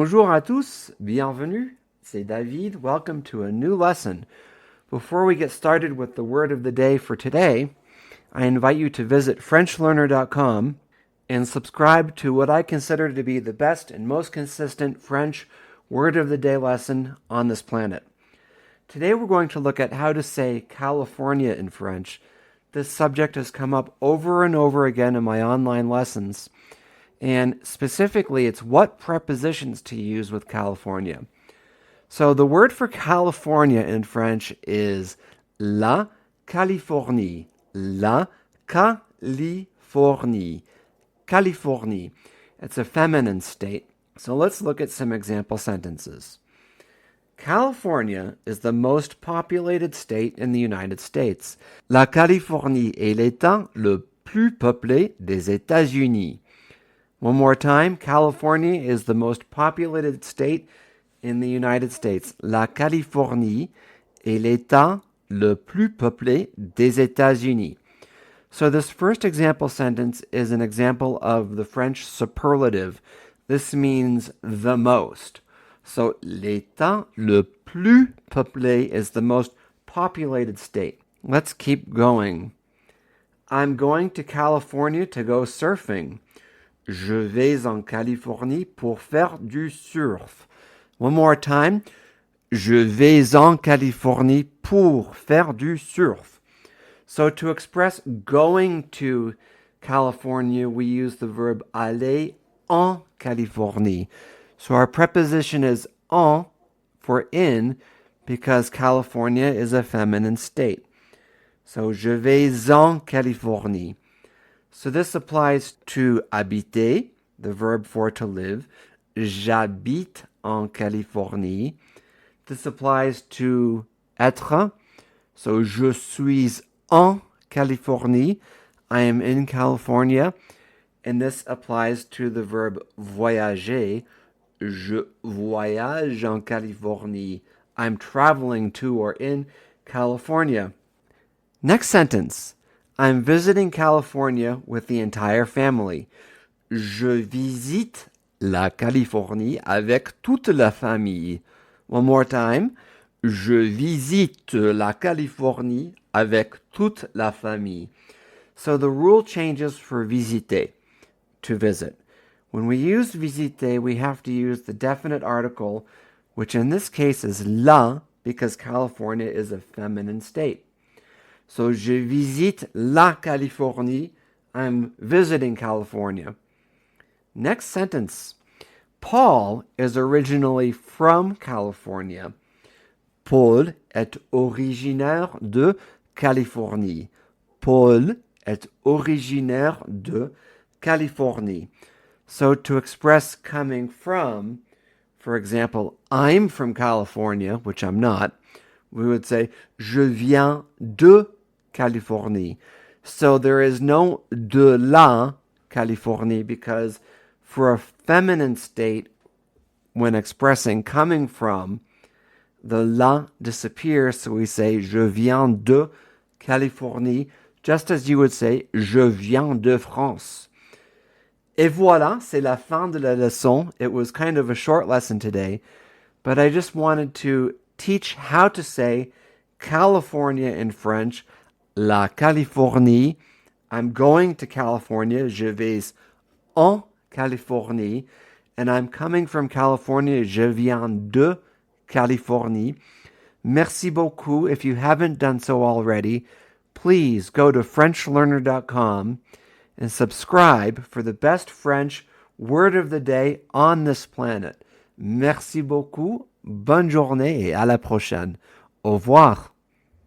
Bonjour à tous, bienvenue. C'est David. Welcome to a new lesson. Before we get started with the word of the day for today, I invite you to visit FrenchLearner.com and subscribe to what I consider to be the best and most consistent French word of the day lesson on this planet. Today we're going to look at how to say California in French. This subject has come up over and over again in my online lessons. And specifically, it's what prepositions to use with California. So the word for California in French is la Californie. La Californie. Californie. It's a feminine state. So let's look at some example sentences. California is the most populated state in the United States. La Californie est l'État le plus peuplé des États-Unis. One more time, California is the most populated state in the United States. La Californie est l'État le plus peuplé des États-Unis. So this first example sentence is an example of the French superlative. This means the most. So l'État le plus peuplé is the most populated state. Let's keep going. I'm going to California to go surfing. Je vais en Californie pour faire du surf. One more time. Je vais en Californie pour faire du surf. So to express going to California, we use the verb aller en Californie. So our preposition is en for in because California is a feminine state. So je vais en Californie. So this applies to habiter, the verb for to live. J'habite en Californie. This applies to être. So je suis en Californie. I am in California. And this applies to the verb voyager. Je voyage en Californie. I'm traveling to or in California. Next sentence. I'm visiting California with the entire family. Je visite la Californie avec toute la famille. One more time. Je visite la Californie avec toute la famille. So the rule changes for visiter, to visit. When we use visiter, we have to use the definite article, which in this case is la, because California is a feminine state. So, je visite la Californie. I'm visiting California. Next sentence. Paul is originally from California. Paul est originaire de Californie. Paul est originaire de Californie. So, to express coming from, for example, I'm from California, which I'm not, we would say, je viens de Californie. So there is no de la Californie because for a feminine state, when expressing coming from, the la disappears. So we say, je viens de Californie, just as you would say, je viens de France. Et voilà, c'est la fin de la leçon. It was kind of a short lesson today, but I just wanted to teach how to say California in French, la Californie. I'm going to California, je vais en Californie, and I'm coming from California, je viens de Californie. Merci beaucoup. If you haven't done so already, please go to FrenchLearner.com and subscribe for the best French word of the day on this planet. Merci beaucoup. Bonne journée et à la prochaine. Au revoir.